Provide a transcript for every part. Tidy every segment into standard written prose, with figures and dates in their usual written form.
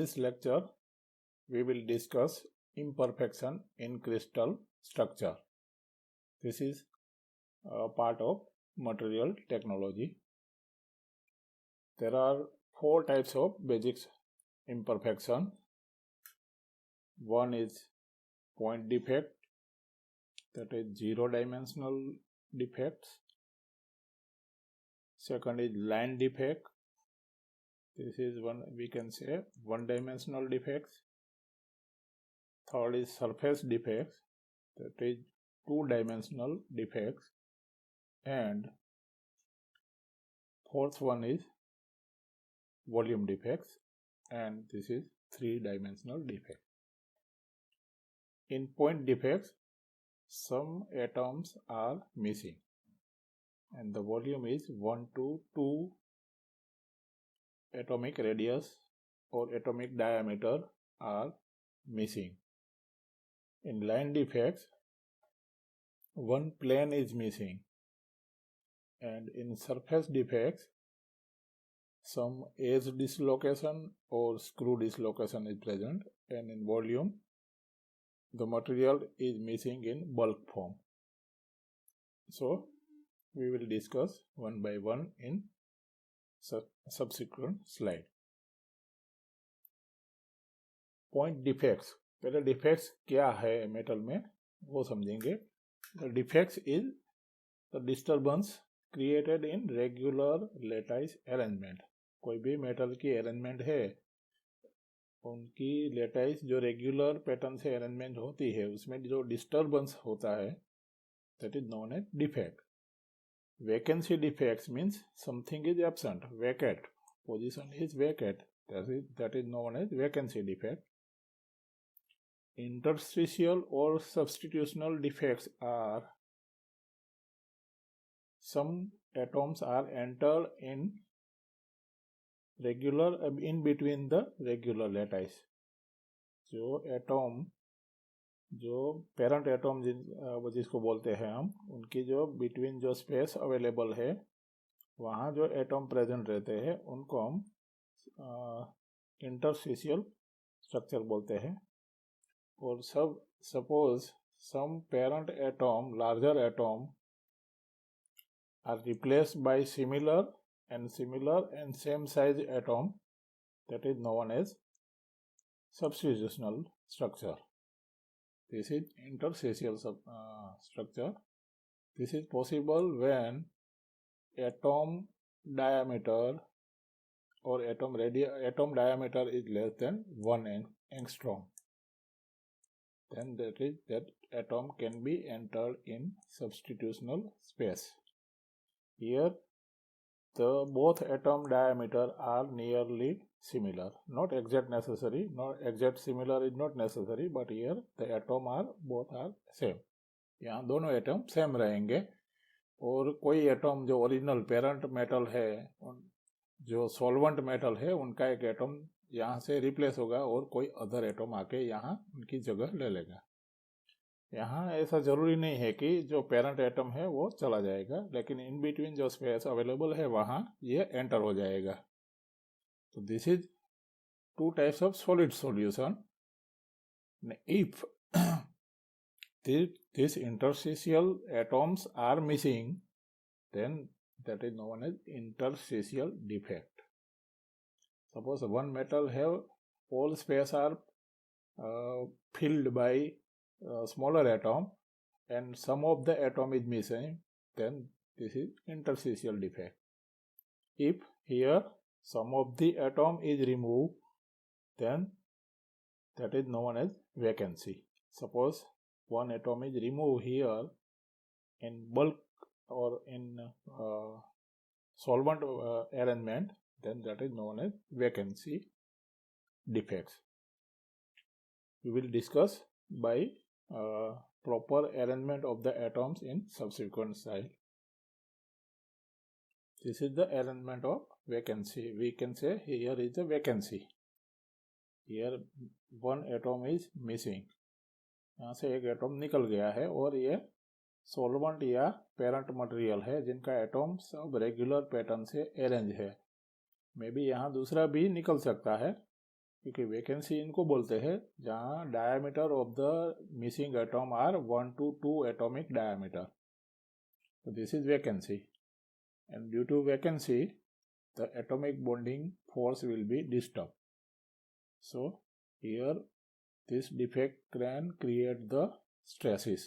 this lecture, we will discuss imperfection in crystal structure. This is a part of material technology. There are 4 types of basic imperfection. One is point defect, that is 0-dimensional defects. Second is line defect. This is one, we can say, 1-dimensional defects. Third is surface defects, that is 2-dimensional defects. And fourth one is volume defects, and this is 3-dimensional defect. In point defects, some atoms are missing and the volume is 1 to 2 atomic radius or atomic diameter are missing. In line defects, one plane is missing, and in surface defects, some edge dislocation or screw dislocation is present, and in volume, the material is missing in bulk form. So, we will discuss one by one in subsequent slide. Point defects. पहले defects क्या है metal में वो समझेंगे. The defects is the disturbance created in regular lattice arrangement. कोई भी metal की arrangement है, उनकी लेटाइस जो रेगुलर पैटर्न से अरेंजमेंट होती है उसमें जो डिस्टर्बेंस होता है, that is known as defect. Vacancy defects means something is absent, vacate, position is vacate, that is known as vacancy defect. Interstitial or substitutional defects are some atoms are entered in between the regular lattice. जो atom, जो parent atom जिसको बोलते हैं हम, उनकी जो between जो space available है वहाँ जो एटम प्रेजेंट रहते हैं उनको हम इंटरस्टिशियल स्ट्रक्चर बोलते हैं. और suppose some parent atom, larger atom, are replaced by similar and same size atom, that is known as substitutional structure. This is interstitial structure. This is possible when atom diameter or atom diameter is less than 1 angstrom. Then that atom can be entered in substitutional space. Here, both atom diameter are nearly similar. Not exact necessary, not exact similar is not necessary, but here the atom both are same. यहाँ दोनों atom same रहेंगे और कोई atom जो original parent metal है, जो solvent metal है, उनका एक एटम यहाँ से रिप्लेस होगा और कोई अदर एटम आके यहाँ उनकी जगह ले लेगा. यहाँ ऐसा जरूरी नहीं है कि जो पेरेंट एटम है वो चला जाएगा, लेकिन इन बिटवीन जो स्पेस अवेलेबल है वहाँ ये एंटर हो जाएगा. तो this is 2 types of solid solution. If this interstitial atoms are missing, then that is known as interstitial defect. Suppose one metal have all space are filled by smaller atom and some of the atom is missing, then this is interstitial defect. If here some of the atom is removed, then that is known as vacancy. Suppose one atom is removed here in bulk or in solvent arrangement, then that is known as vacancy defects. We will discuss by proper arrangement of the atoms in subsequent slide. This is the arrangement of vacancy. We can say here is the vacancy. Here one atom is missing. यहाँ से एक atom निकल गया है और ये solvent या parent material है जिनका एटम सब रेगुलर पैटर्न से अरेंज है. मे बी यहाँ दूसरा भी निकल सकता है, क्योंकि वैकेंसी इनको बोलते हैं जहाँ diameter of the missing atom are 1 to 2 atomic diameter. So this is vacancy, and due to vacancy the atomic bonding force will be disturbed. So here this defect can create the stresses.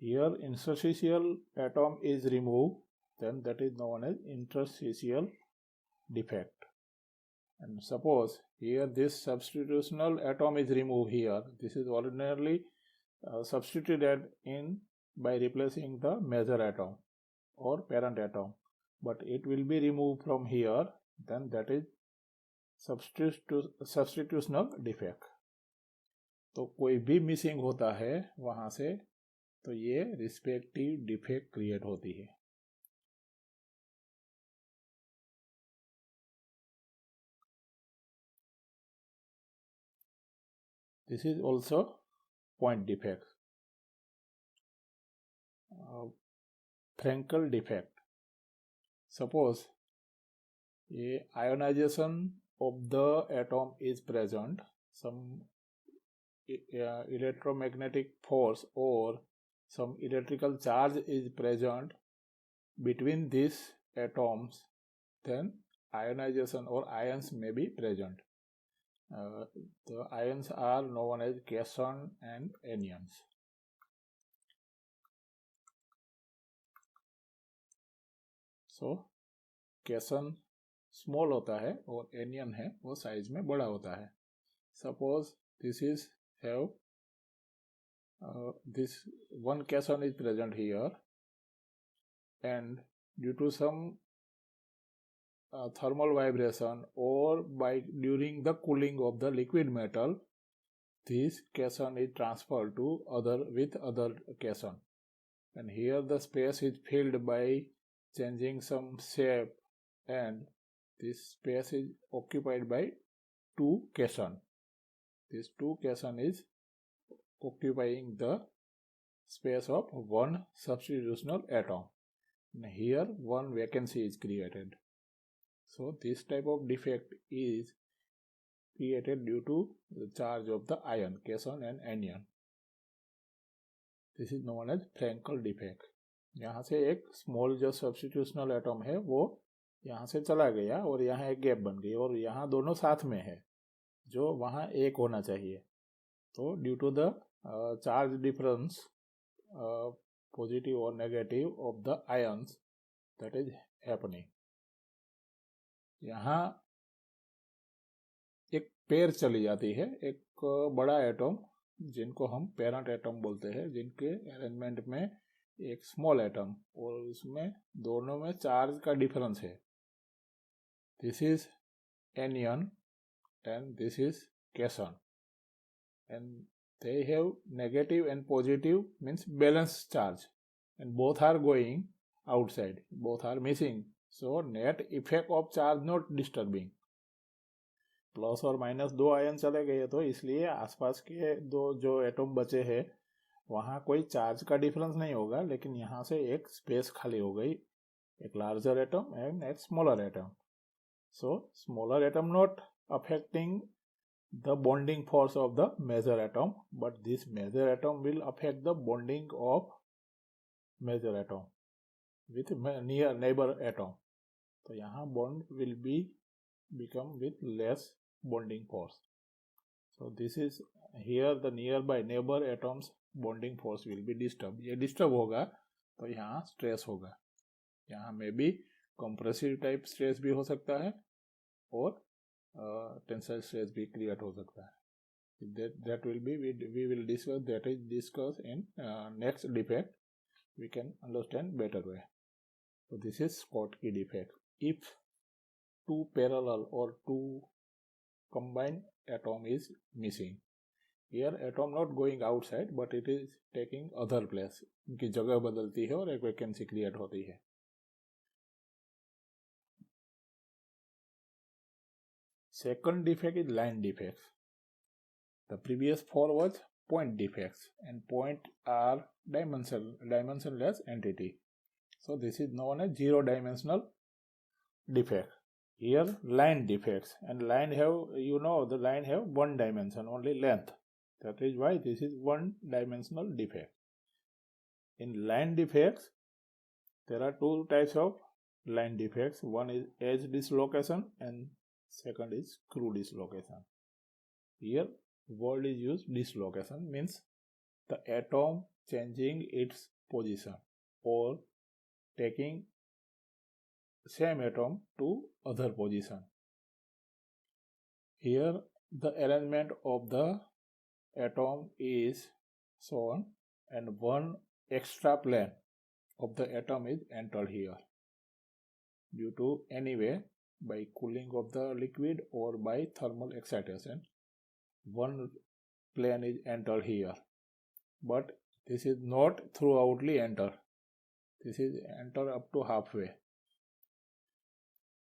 Here interstitial atom is removed, then that is known as interstitial defect. And suppose here this substitutional atom is removed here. This is ordinarily substituted in by replacing the major atom or parent atom, but it will be removed from here, then that is substitutional defect. तो कोई भी missing होता है वहां से तो ये respective defect create होती है. This is also point defect. Frankel defect. Suppose a ionization of the atom is present, some electromagnetic force or some electrical charge is present between these atoms, then ionization or ions may be present. The ions are known as cation and anions. So cation small होता है और anion है वो size में बड़ा होता है. Suppose this is have this one cation is present here, and due to some thermal vibration or by during the cooling of the liquid metal, this cation is transferred to other cation, and here the space is filled by changing some shape, and this space is occupied by two cation. This two cation is occupying the space of one substitutional atom, and here one vacancy is created. So this type of defect is created due to the charge of the ion, cation and anion. This is known as Frankel defect. यहाँ से एक small जो सब्स्टिट्यूशनल atom है वो यहाँ से चला गया और यहाँ एक गैप बन गई और यहाँ दोनों साथ में है जो वहाँ एक होना चाहिए. तो due to the charge difference positive और negative of the ions that is happening. यहाँ एक पेयर चली जाती है, एक बड़ा एटम जिनको हम पेरेंट एटम बोलते हैं, जिनके अरेंजमेंट में एक स्मॉल एटम और उसमें दोनों में चार्ज का डिफरेंस है. This is anion and this is cation, and they have negative and positive means balanced charge, and both are going outside, both are missing, so net effect of charge not disturbing. Plus और minus दो ion चले गए तो इसलिए आसपास के दो जो एटम बचे हैं वहाँ कोई चार्ज का डिफरेंस नहीं होगा, लेकिन यहाँ से एक स्पेस खाली हो गई, एक लार्जर एटम एंड एक smaller atom. So smaller atom not affecting the bonding force of the major atom, but this major atom will affect the bonding of major atom with near neighbor atom. So यहाँ bond will become with less bonding force. So this is here the nearby neighbor atoms bonding force will be disturbed. ये disturb होगा तो यहाँ stress होगा. यहाँ में भी compressive type stress भी हो सकता है और टेंसाइल स्ट्रेस भी क्रिएट हो सकता है. that will be we will discuss, that is discuss in next defect. We can understand better way. So this is Schottky defect. If two parallel or two combined atom is missing, here atom not going outside but it is taking other place, उनकी जगह बदलती है और एक vacancy create होती है. Second defect is line defects. The previous four was point defects, and point are dimensionless entity. So this is known as zero dimensional defect. here line defects, and line have, you know, the line have one dimension, only length. That is why this is one dimensional defect. In line defects, there are two types of line defects. One is edge dislocation and second is screw dislocation. Here word is used dislocation, means the atom changing its position or taking same atom to other position. Here the arrangement of the atom is shown and one extra plane of the atom is entered here due to anyway by cooling of the liquid or by thermal excitation. One plane is entered here, but this is not throughoutly enter. This is enter up to halfway.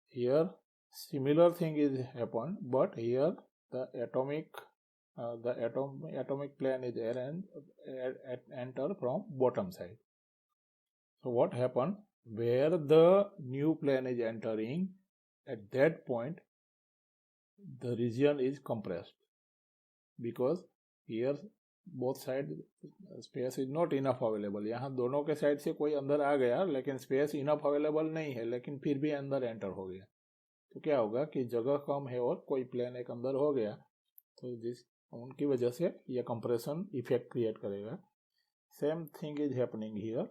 Here similar thing is happened, but here the atomic plane is enter from bottom side. So what happened, where the new plane is entering, at that point the region is compressed, because here both side space is not enough available. यहाँ दोनों के side से कोई अंदर आ गया लेकिन space enough available नहीं है, लेकिन फिर भी अंदर एंटर हो गया. तो क्या होगा कि जगह कम है और कोई प्लेन एक अंदर हो गया, तो जिस उनकी वजह से यह कंप्रेशन इफेक्ट क्रिएट करेगा. Same thing is happening here.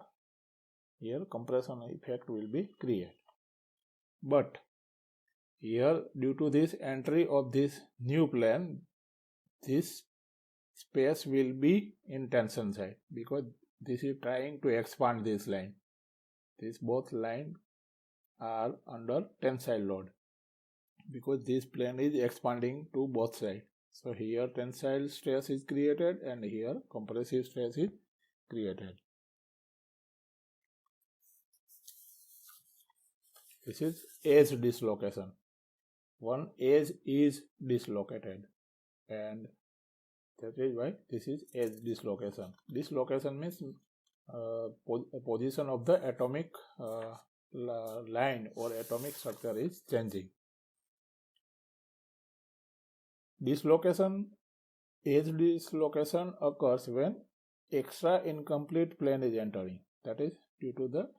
Here compression effect will be create, but here due to this entry of this new plane, this space will be in tension side, because this is trying to expand this line. These both line are under tensile load because this plane is expanding to both sides. So here tensile stress is created and here compressive stress is created. This is edge dislocation. One edge is dislocated, and that is why this is edge dislocation. Dislocation means position of the atomic line or atomic structure is changing. Dislocation, edge dislocation occurs when extra incomplete plane is entering. That is due to the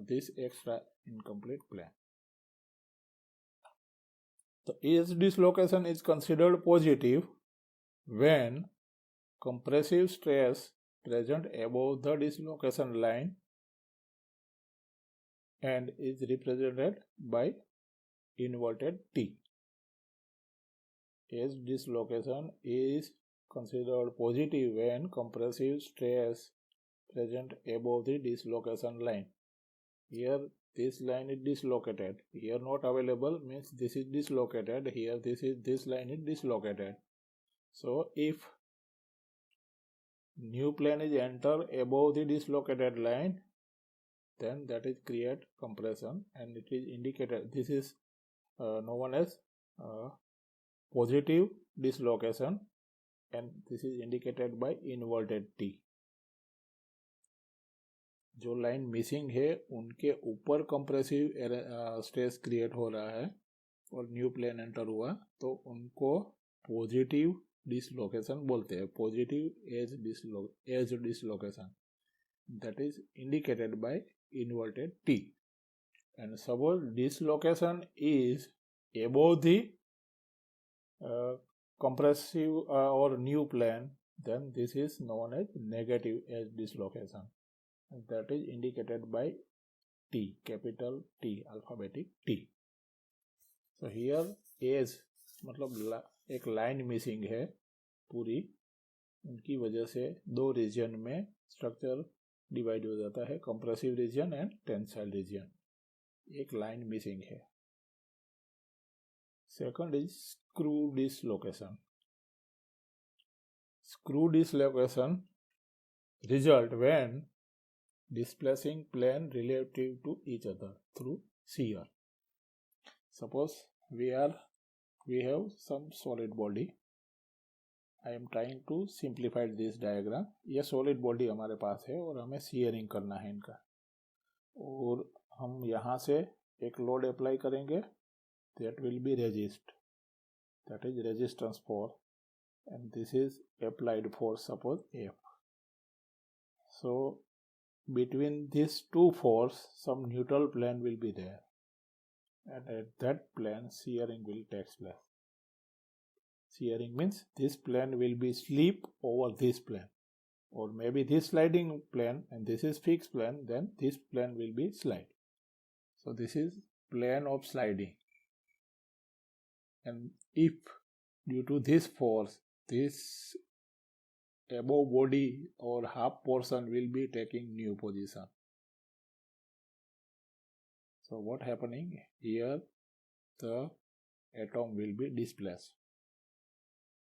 this extra incomplete plane. The edge dislocation is considered positive when compressive stress present above the dislocation line and is represented by inverted T. Edge dislocation is considered positive when compressive stress present above the dislocation line. Here this line is dislocated. Here not available means this is dislocated. Here this line is dislocated. So if new plane is enter above the dislocated line, then that is create compression and it is indicated. This is known as positive dislocation and this is indicated by inverted T. जो line missing है उनके ऊपर compressive stress create हो रहा है और new plain enter हुआ, तो उनको पॉजिटिव डिसलोकेशन बोलते हैं. Positive edge dislocation that is indicated by inverted T. And suppose dislocation is above the compressive or new plane, then this is known as negative edge dislocation. And that is indicated by T, capital T, alphabetic T. So here edge मतलब एक line missing है पूरी, उनकी वजह से दो reason में structure divide हो जाता है, compressive region and tensile region. एक लाइन मिसिंग है. Second is screw dislocation. Screw dislocation result when displacing plane relative to each other through shear. Suppose we have some solid body. I am trying to simplify this diagram. ये solid body हमारे पास है और हमें shearing करना है इनका, और हम यहाँ से एक लोड अप्लाई करेंगे that will be resist, that is resistance force, and this is applied force, suppose F. So between these two forces some neutral plane will be there, and at that plane shearing will take place. Shearing means this plane will be slip over this plane, or maybe this sliding plane and this is fixed plane, then this plane will be slide. So this is plane of sliding, and if due to this force this above body or half portion will be taking new position. So what happening here, the atom will be displaced,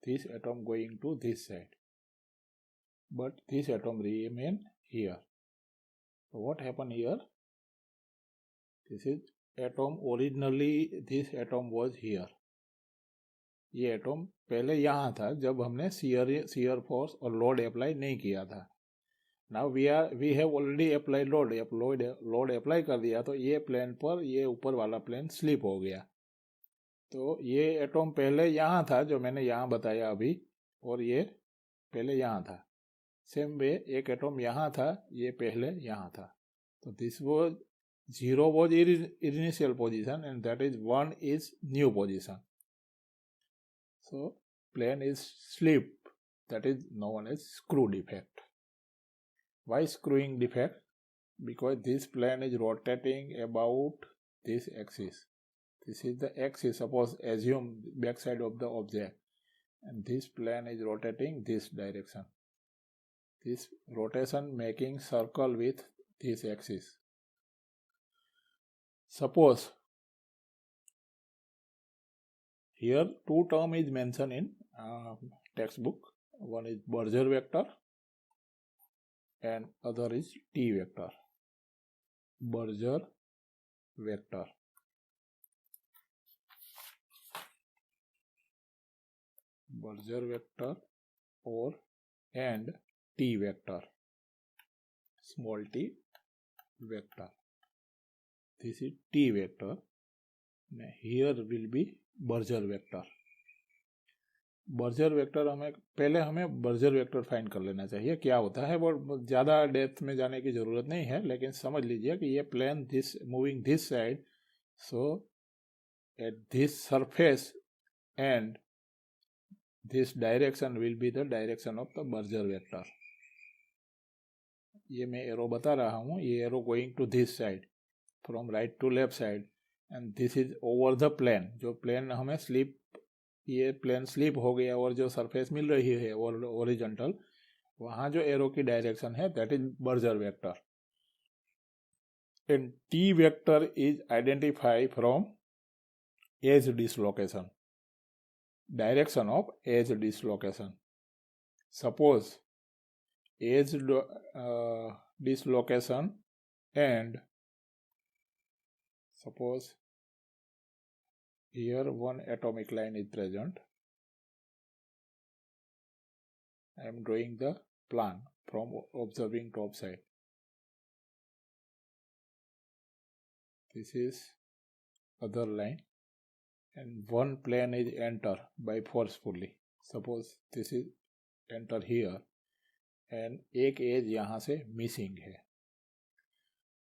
this atom going to this side, but this atom remain here. So what happened here, this is atom, originally this atom was here, ये atom पहले यहाँ था जब हमने shear force और load apply नहीं किया था. Now we have already apply load apply कर दिया, तो ये प्लेन पर ये ऊपर वाला प्लेन स्लिप हो गया. तो ये एटम पहले यहाँ था जो मैंने यहाँ बताया अभी, और ये पहले यहाँ था. सेम वे एक एटम यहाँ था, ये पहले यहाँ था. तो this was 0 was initial position and that is 1 is new position. So plane is slip, that is known as screw defect. Why screwing defect? Because this plane is rotating about this axis. This is the axis, suppose assume back side of the object, and this plane is rotating this direction. This rotation making circle with this axis. Suppose here two term is mentioned in textbook. One is Berger vector and other is T vector. Berger vector. Berger vector or and T vector. Small t vector. This is T vector. Here will be Berger vector. Berger vector हमें Berger vector find कर लेना चाहिए क्या होता है. वो ज़्यादा depth में जाने की ज़रूरत नहीं है, लेकिन समझ लीजिए कि ये plane this moving this side, so at this surface and this direction will be the direction of the Burger vector. ये मैं एरो बता रहा हूँ, ये arrow going to this side from right to left side, and this is over the plane. जो plane हमें slip, ये plane slip हो गया और जो सरफेस मिल रही है और ओरिजेंटल, वहाँ जो एरो की डायरेक्शन है that is Burger vector. And T vector is identify from edge dislocation, direction of edge dislocation. Suppose edge dislocation and suppose here one atomic line is present. I am drawing the plan from observing top side. This is other line and one plane is enter by forcefully. Suppose this is enter here and एक as यहाँ से missing है.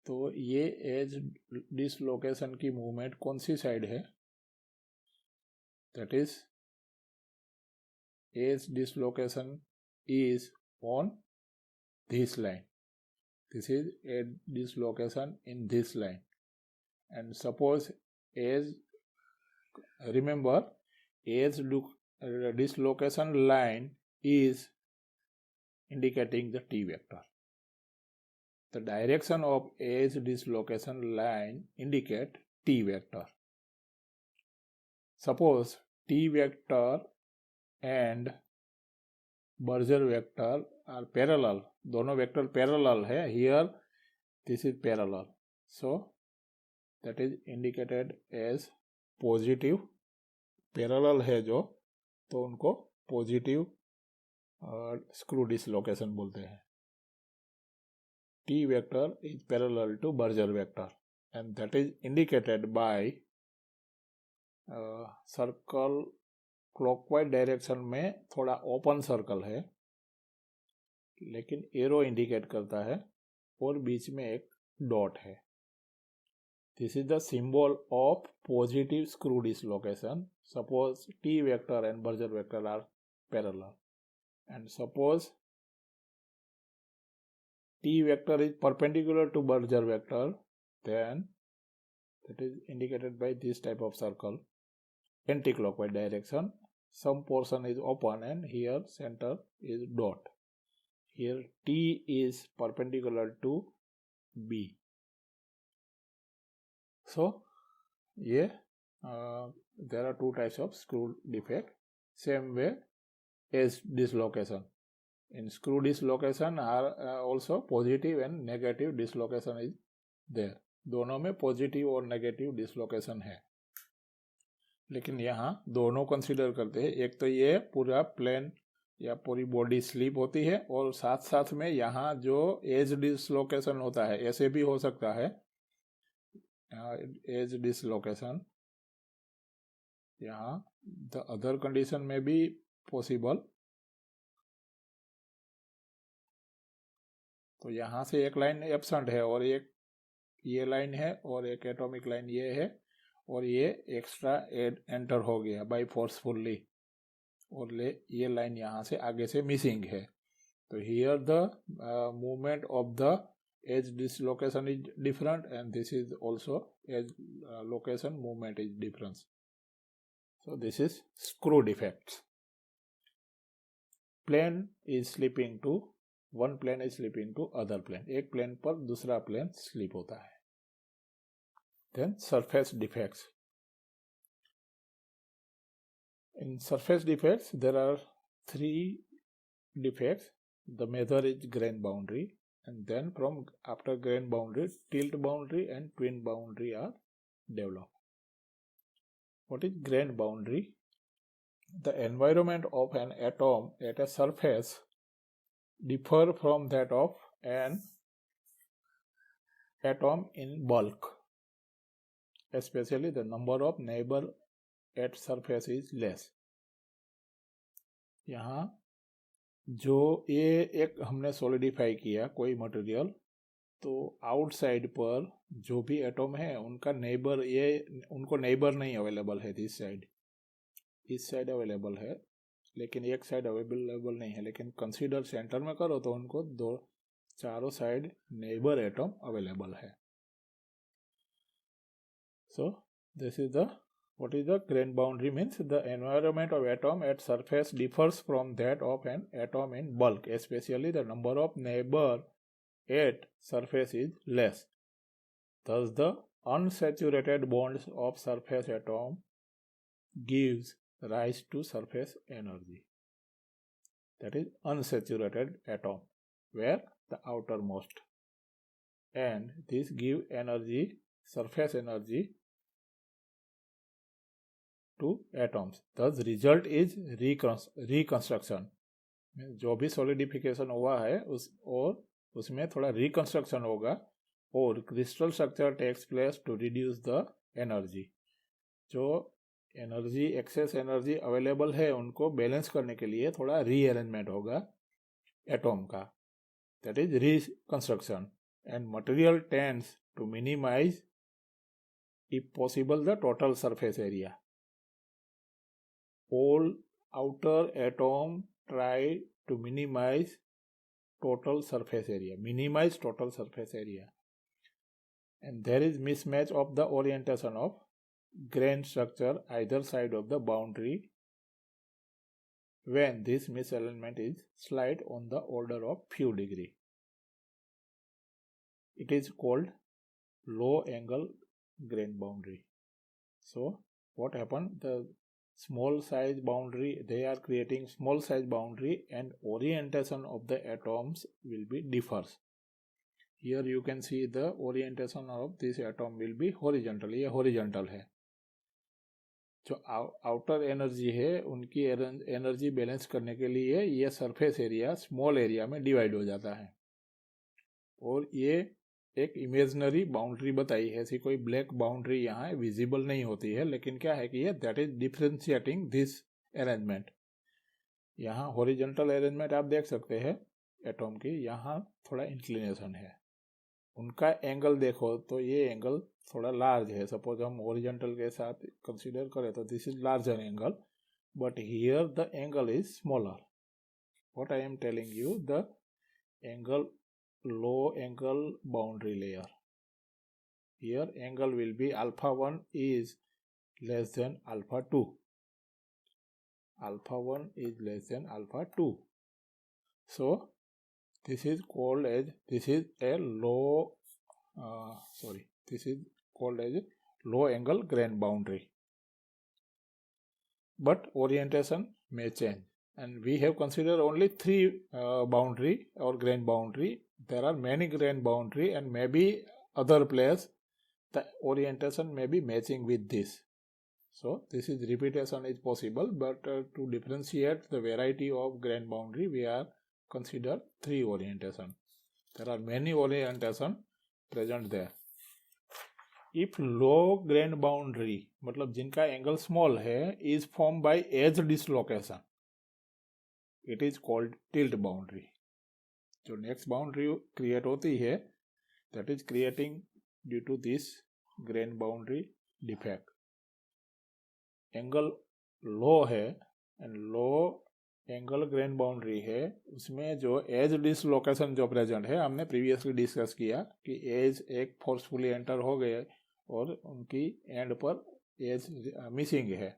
तो ये as dislocation की movement कौन सी side है, that is edge dislocation is on this line. This is edge dislocation in this line. And suppose edge, remember edge dislocation line is indicating the T vector. The direction of edge dislocation line indicate T vector. Suppose T vector and Berger vector are parallel. दोनों vector parallel है. Here this is parallel. So that is indicated as positive. Parallel है जो, तो उनको positive screw dislocation बोलते हैं. T vector is parallel to Berger vector and that is indicated by circle clockwise direction में थोड़ा open circle है, लेकिन एरो इंडिकेट करता है और बीच में एक डॉट है. This is the symbol of positive screw dislocation. Suppose T vector and Berger vector are parallel, and suppose T vector is perpendicular to Berger vector, then that is indicated by this type of circle, anti-clockwise direction. Some portion is open and here center is dot. Here T is perpendicular to B. So yeah, there are two types of screw defect. Same way edge dislocation. In screw dislocation are also positive and negative dislocation is there. दोनों में positive और negative dislocation है, लेकिन यहाँ दोनों consider करते हैं. एक तो ये पूरा प्लेन या पूरी बॉडी स्लिप होती है, और साथ साथ में यहाँ जो एज डिसलोकेशन होता है, ऐसे भी हो सकता है एज डिसलोकेशन. यहाँ द अदर कंडीशन में भी पॉसिबल. तो यहाँ से एक लाइन एब्सेंट है और एक ये लाइन है और एक एटॉमिक लाइन ये है, और ये एक्स्ट्रा एंटर हो गया बाय फोर्सफुली, और ये लाइन यहाँ से आगे से मिसिंग है. तो here the movement of the edge dislocation is different, and this is also edge location movement is difference. So this is screw defects. Plane is slipping to one plane is slipping to other plane. एक plane पर दूसरा plane slip होता है. Then surface defects. In surface defects there are three defects. The major is grain boundary, and then from after grain boundary, tilt boundary and twin boundary are developed. What is grain boundary? The environment of an atom at a surface differ from that of an atom in bulk, especially the number of neighbor at surface is less. यहाँ जो ये एक हमने solidify किया कोई material, तो outside पर जो भी एटॉम है उनका नेबर, ये उनको नेबर नहीं अवेलेबल है. दिस साइड, इस साइड अवेलेबल है, लेकिन एक साइड अवेलेबल नहीं है. लेकिन कंसीडर सेंटर में करो तो उनको चारों साइड नेबर एटॉम अवेलेबल है. So this is the what is the grain boundary means the environment of atom at surface differs from that of an atom in bulk, especially the number of neighbor at surface is less. Thus the unsaturated bonds of surface atom gives rise to surface energy. That is unsaturated atom, where the outermost, and this give energy, surface energy to atoms. Thus result is reconstruction. जो भी solidification हुआ है उसमें थोड़ा reconstruction होगा, और crystal structure takes place to reduce the energy. जो energy, excess energy available है उनको बैलेंस करने के लिए थोड़ा रीअरेंजमेंट होगा एटॉम का. That is reconstruction. And material tends to minimize if possible the total surface area. All outer atom try to minimize total surface area. Minimize total surface area. And there is mismatch of the orientation of grain structure either side of the boundary when this misalignment is slight on the order of few degree. It is called low angle grain boundary. So what happened? The small size boundary, they are creating small size boundary, and orientation of the atoms will be differs. Here you can see the orientation of this atom will be horizontal. ये horizontal है. जो outer energy है उनकी energy balance करने के लिए ये surface area small area में डिवाइड हो जाता है, और ये एक इमेजनरी बाउंड्री बताई है, ऐसी कोई ब्लैक बाउंड्री यहाँ विजिबल नहीं होती है, लेकिन क्या है कि ये that is differentiating this arrangement. यहाँ हॉरिजॉन्टल अरेंजमेंट आप देख सकते हैं एटॉम की, यहाँ थोड़ा इंक्लिनेशन है, उनका एंगल देखो तो ये एंगल थोड़ा लार्ज है। सपोज हम हॉरिजॉन्टल के साथ कंसीडर करें तो this is larger angle, but here the angle is smaller. What I am telling you, the angle, low angle boundary layer, here angle will be alpha 1 is less than alpha 2, alpha 1 is less than alpha 2. So this is called as, this is a low this is called as low angle grain boundary, but orientation may change, and we have considered only three boundary or grain boundary. There are many grain boundary and maybe other place the orientation may be matching with this. So this is repetition is possible, but to differentiate the variety of grain boundary we are consider three orientation. There are many orientation present there. If low grain boundary मतलब जिनका angle small है is formed by edge dislocation, it is called tilt boundary. जो next boundary create होती है that is creating due to this grain boundary defect. Angle low है and low angle grain boundary है, उसमें जो as dislocation जो present है, हमने प्रीवियसली डिस्कस किया कि एज एक फोर्सफुली एंटर हो गए और उनकी एंड पर एज मिसिंग है,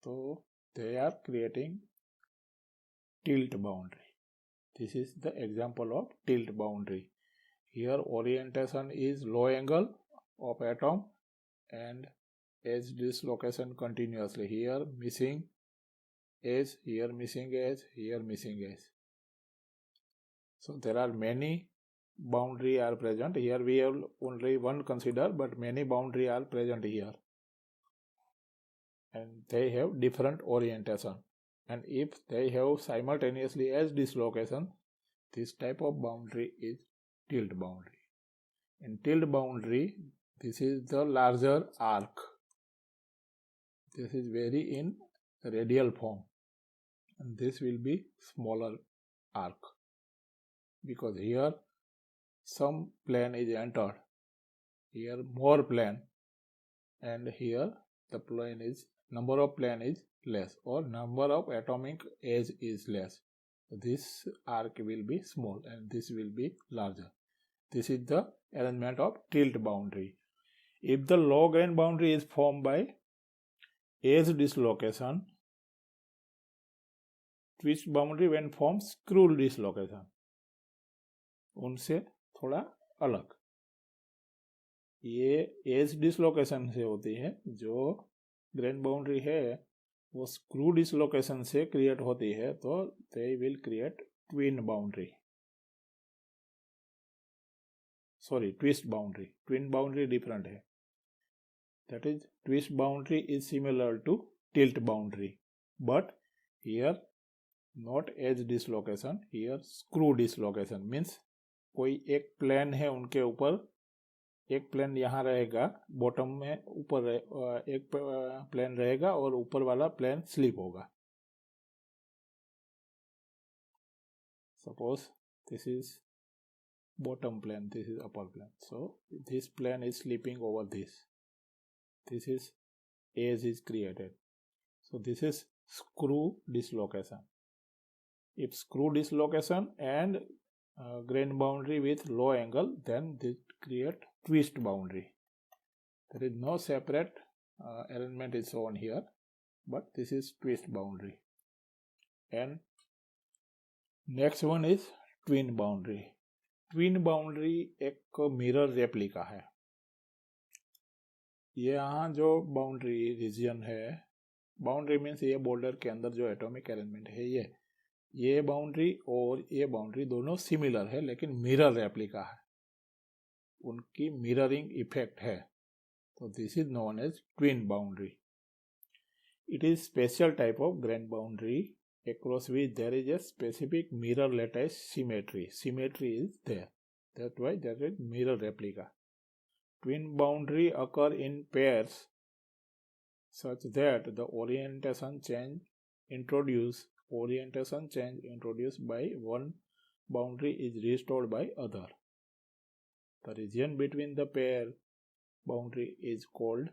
तो they are creating tilt boundary. This is the example of tilt boundary. Here orientation is low angle of atom and edge dislocation continuously. Here missing edge, here missing edge, here missing edge. So there are many boundary are present. Here we have only one consider, but many boundary are present here, and they have different orientation. And if they have simultaneously edge dislocation, this type of boundary is tilt boundary. In tilt boundary, this is the larger arc. This is very in radial form, and this will be smaller arc, because here some plane is entered, here more plane, and here the plane is, number of plane is less, or number of atomic edge is less. This arc will be small and this will be larger. This is the arrangement of tilt boundary. If the low grain boundary is formed by edge dislocation, twist boundary when formed screw dislocation, उनसे थोड़ा अलग. ये as dislocation से होती है, जो grain boundary है वो स्क्रू डिसलोकेशन से क्रिएट होती है, तो they will create twin boundary, sorry twist boundary. Twin boundary different है. That is, twist boundary is similar to tilt boundary, but here not edge dislocation, here screw dislocation. means कोई एक plane है, उनके ऊपर एक प्लेन यहाँ रहेगा, bottom में ऊपर एक प्लेन रहेगा और ऊपर वाला प्लेन स्लिप होगा. Suppose this is bottom plane, this is upper plane, so this plane is slipping over this. This is edge is created, so this is screw dislocation. If screw dislocation and grain boundary with low angle, then this create twist boundary. There is no separate arrangement is shown here, but this is twist boundary. And next one is twin boundary. Twin boundary एक mirror replica है. ये यहाँ जो boundary reason है, boundary means ये border के अंदर जो एटॉमिक अरेंजमेंट है, ये बाउंड्री और ये बाउंड्री दोनों सिमिलर है, लेकिन मिरर रेप्लिका है, उनकी मिररिंग इफेक्ट है, तो this is known as twin boundary. It is special type of grain boundary across which there is a specific mirror lattice symmetry. Symmetry is there. That's why that is mirror replica. Twin boundary occur in pairs such that the orientation change introduced by one boundary is restored by other. The region between the pair boundary is called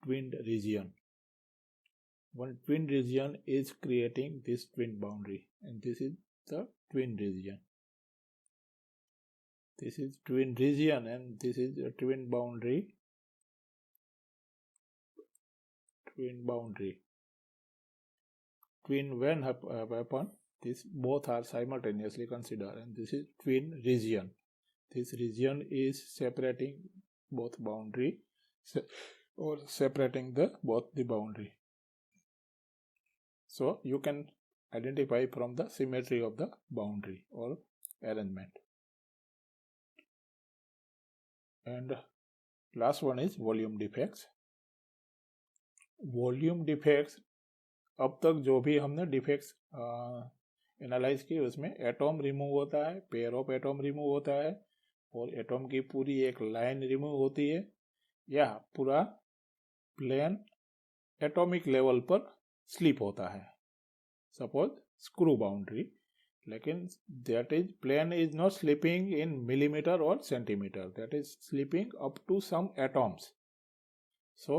twinned region. One twin region is creating this twin boundary, and this is the twin region. This is twin region and this is a twin boundary. Twin when happen, this both are simultaneously considered, and this is twin region. This region is separating both boundary or separating both the boundary. So you can identify from the symmetry of the boundary or arrangement. And last one is volume defects. Volume defects, अब तक जो भी हमने defects analyse किए उसमें atom remove होता है, pair of atom remove होता है, और एटॉम की पूरी एक लाइन रिमूव होती है, या पूरा प्लेन एटॉमिक लेवल पर स्लिप होता है, सपोज स्क्रू बाउंड्री. लेकिन that is plane is not slipping in millimetre और centimetre, that is slipping up to some atoms. So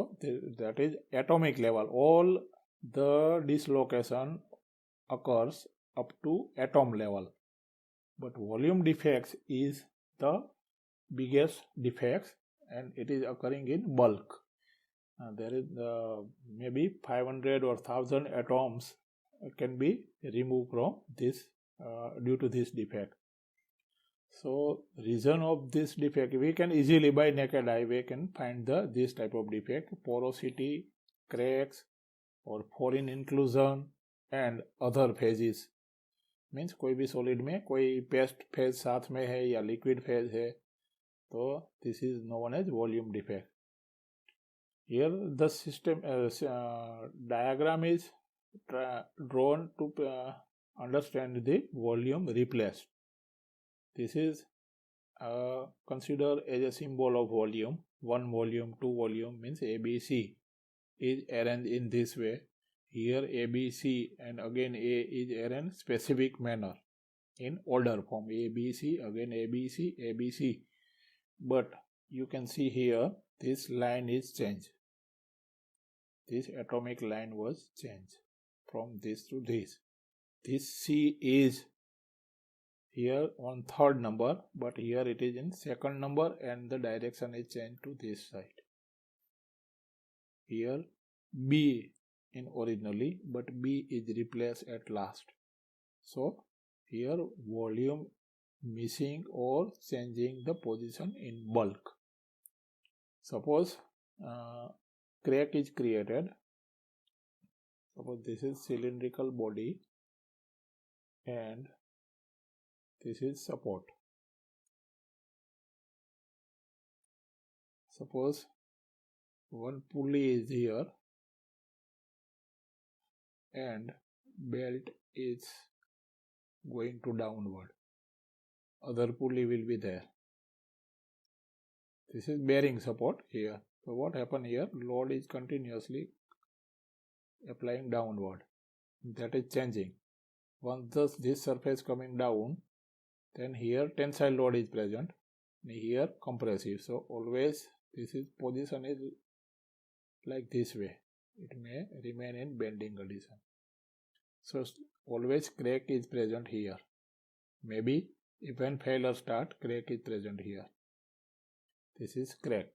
that is atomic level. All the dislocation occurs up to atom level. But volume defects is the biggest defects, and it is occurring in bulk. There is maybe 500 or 1000 atoms can be removed from this due to this defect. So reason of this defect, we can easily by naked eye we can find this type of defect: porosity, cracks, or foreign inclusion and other phases. Means कोई भी solid में कोई paste phase साथ में है या liquid phase है, तो this is known as volume defect. Here the system diagram is drawn to understand the volume replaced. This is considered as a symbol of volume. 1 volume, 2 volume means ABC is arranged in this way. Here ABC and again A is arranged specific manner in order form. ABC, again ABC, ABC. But you can see here this line is changed. This atomic line was changed from this to this. This C is here on 3rd number, but here it is in 2nd number and the direction is changed to this side. Here B in originally, but B is replaced at last. So here volume missing or changing the position in bulk. Suppose crack is created. Suppose this is cylindrical body and this is support. Suppose one pulley is here and belt is going to downward. Other pulley will be there. This is bearing support here. So what happened here? Load is continuously applying downward. That is changing. Once this surface coming down, then here tensile load is present, here compressive. So always this is position is like this way. It may remain in bending condition. So always crack is present here. Maybe if when failure start, crack is present here. This is crack.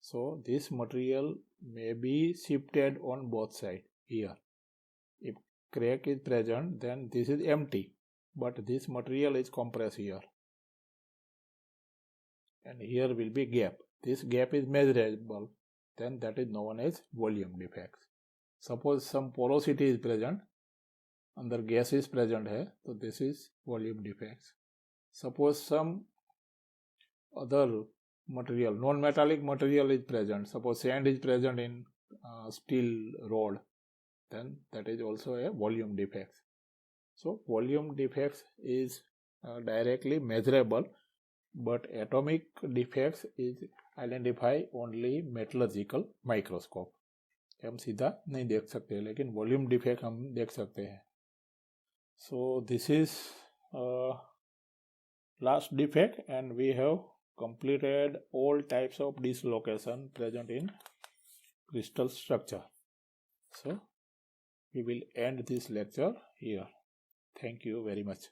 So this material may be shifted on both sides here. If crack is present, then this is empty, but this material is compressed here, and here will be gap. This gap is measurable, then that is known as volume defects. Suppose some porosity is present, under gas is present here, so this is volume defects. Suppose some other material, non-metallic material is present, suppose sand is present in steel rod, then that is also a volume defect. So volume defects is directly measurable but atomic defects is identify only metallurgical microscope. हम सीधा नहीं देख सकते, लेकिन volume defect हम देख सकते हैं. So this is last defect, and we have completed all types of dislocation present in crystal structure. So we will end this lecture here. Thank you very much.